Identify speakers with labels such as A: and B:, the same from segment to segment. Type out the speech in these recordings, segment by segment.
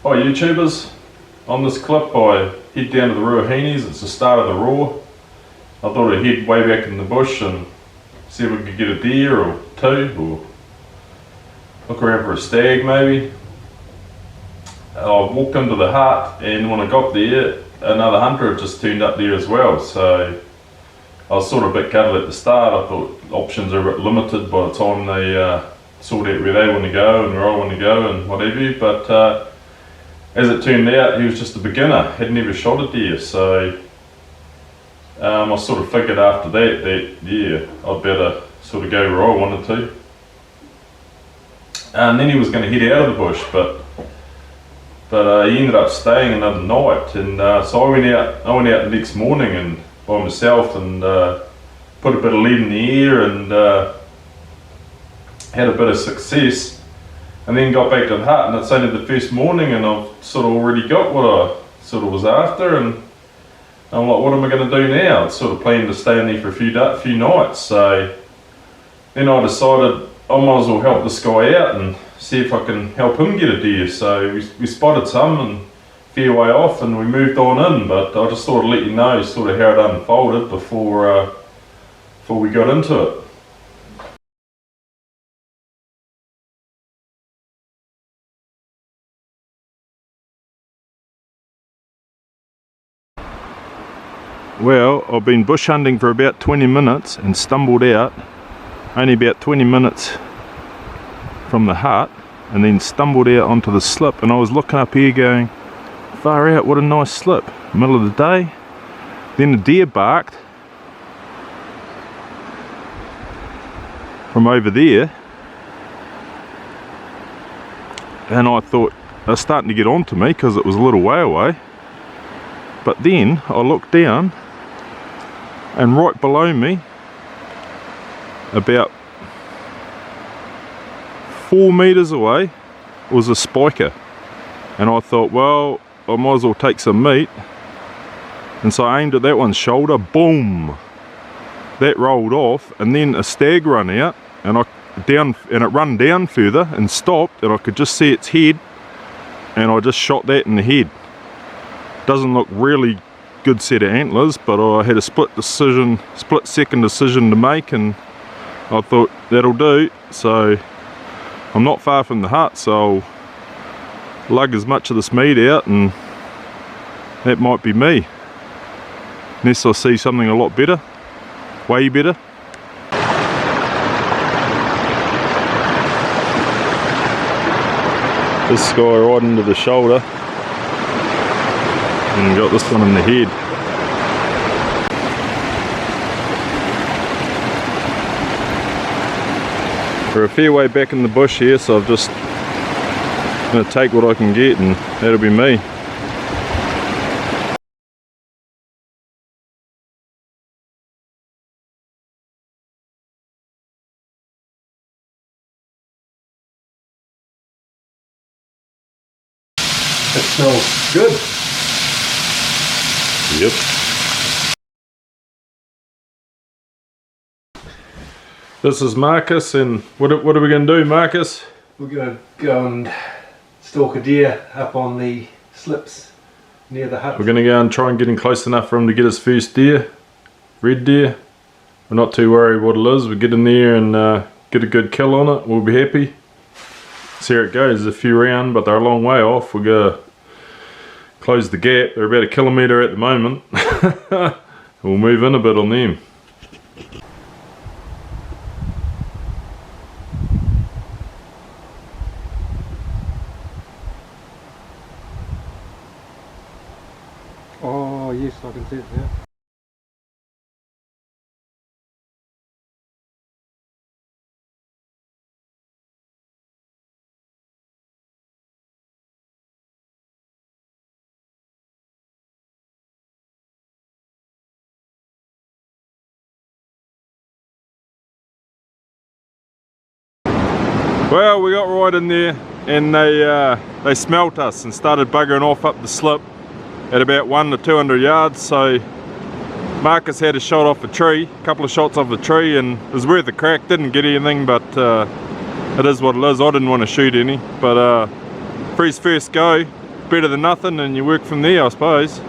A: Hi YouTubers, on this clip I head down to the Ruahines. It's the start of the Raw. I thought I'd head way back in the bush and see if we could get a deer or two, or look around for a stag maybe. I walked into the hut, and when I got there another hunter had just turned up there as well, so I was sort of a bit gutted at the start. I thought options are a bit limited by the time they sort out where they want to go and where I want to go and whatever, but as it turned out, he was just a beginner, had never shot a deer, so I sort of figured after that yeah, I'd better sort of go where I wanted to. And then he was going to head out of the bush, but he ended up staying another night, and so I went out the next morning and by myself and put a bit of lead in the air and had a bit of success. And then got back to the hut, and it's only the first morning and I've sort of already got what I sort of was after, and I'm like, what am I going to do now? It's sort of planning to stay in there for a few nights, so then I decided I might as well help this guy out and see if I can help him get a deer. So we spotted some and fair way off and we moved on in, but I just thought I'd let you know sort of how it unfolded before we got into it. Well, I've been bush hunting for about 20 minutes and stumbled out only about 20 minutes from the hut, and then stumbled out onto the slip, and I was looking up here going, far out, what a nice slip, middle of the day. Then a deer barked from over there, and I thought they were starting to get on to me because it was a little way away. But then I looked down, and right below me, about 4 meters away, was a spiker. And I thought, well, I might as well take some meat. And so I aimed at that one's shoulder, boom! That rolled off, and then a stag run out, and it run down further and stopped, and I could just see its head, and I just shot that in the head. Doesn't look really good set of antlers, but I had a split second decision to make, and I thought that'll do. So I'm not far from the hut, so I'll lug as much of this meat out, and that might be me, unless I see something a lot better, way better. This guy right into the shoulder, and got this one in the head. We're a fair way back in the bush here, so I'm just going to take what I can get, and that'll be me.
B: It smells good.
A: Yep. This is Marcus, and what are we going to do, Marcus?
B: We're going to go and stalk a deer up on the slips near the hut.
A: We're going to go and try and get in close enough for him to get his first deer, red deer. We're not too worried what it is. We get in there and get a good kill on it, we'll be happy. See how it goes. There's a few round, but they're a long way off. We're going to close the gap. They're about 1 kilometre at the moment. We'll move in a bit on them.
B: Oh yes, I can see it there.
A: Well, we got right in there, and they smelt us and started buggering off up the slip at about 100 to 200 yards. So Marcus had a shot off a tree, a couple of shots off the tree, and it was worth a crack. Didn't get anything, but it is what it is. I didn't want to shoot any, but for his first go, better than nothing, and you work from there, I suppose.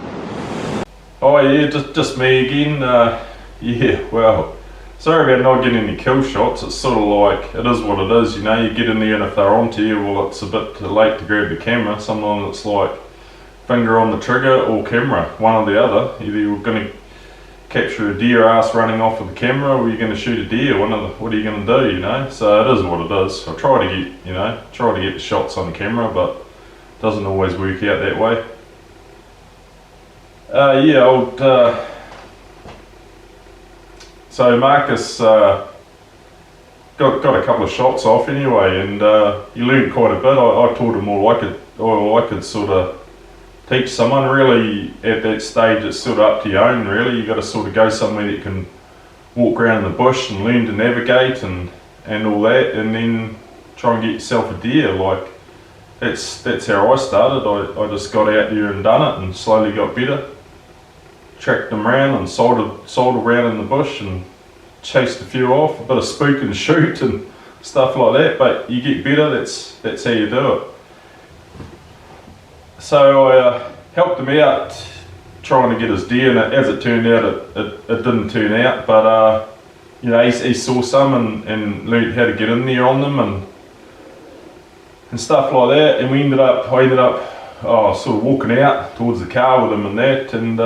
A: Oh yeah, just me again. Yeah, well, sorry about not getting any kill shots. It's sort of like, it is what it is, you know. You get in there and if they're onto you, well, it's a bit late to grab the camera. Sometimes it's like finger on the trigger or camera, one or the other. Either you're going to capture a deer ass running off with the camera, or you're going to shoot a deer. What are you going to do, you know? So it is what it is. I try to get, you know, the shots on camera, but it doesn't always work out that way. Yeah, so Marcus got a couple of shots off anyway, and he learned quite a bit. I taught him all I could sort of teach someone. Really, at that stage, it's sort of up to your own. Really, you got to sort of go somewhere that you can walk around in the bush and learn to navigate and all that, and then try and get yourself a deer. Like that's how I started. I just got out there and done it, and slowly got better. Tracked them around and sold around in the bush and chased a few off, a bit of spook and shoot and stuff like that. But you get better. That's how you do it. So I helped him out trying to get his deer, and as it turned out, it didn't turn out. But you know, he saw some and learned how to get in there on them and stuff like that. And I ended up sort of walking out towards the car with him and that, and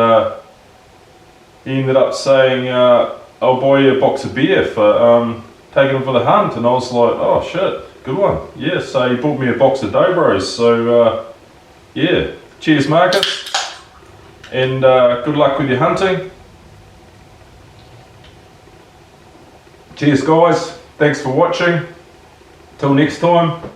A: he ended up saying, I'll buy you a box of beer for taking him for the hunt. And I was like, oh shit, good one. Yeah, so he bought me a box of Dobros. So yeah, cheers Marcus, and good luck with your hunting. Cheers guys, thanks for watching. Till next time.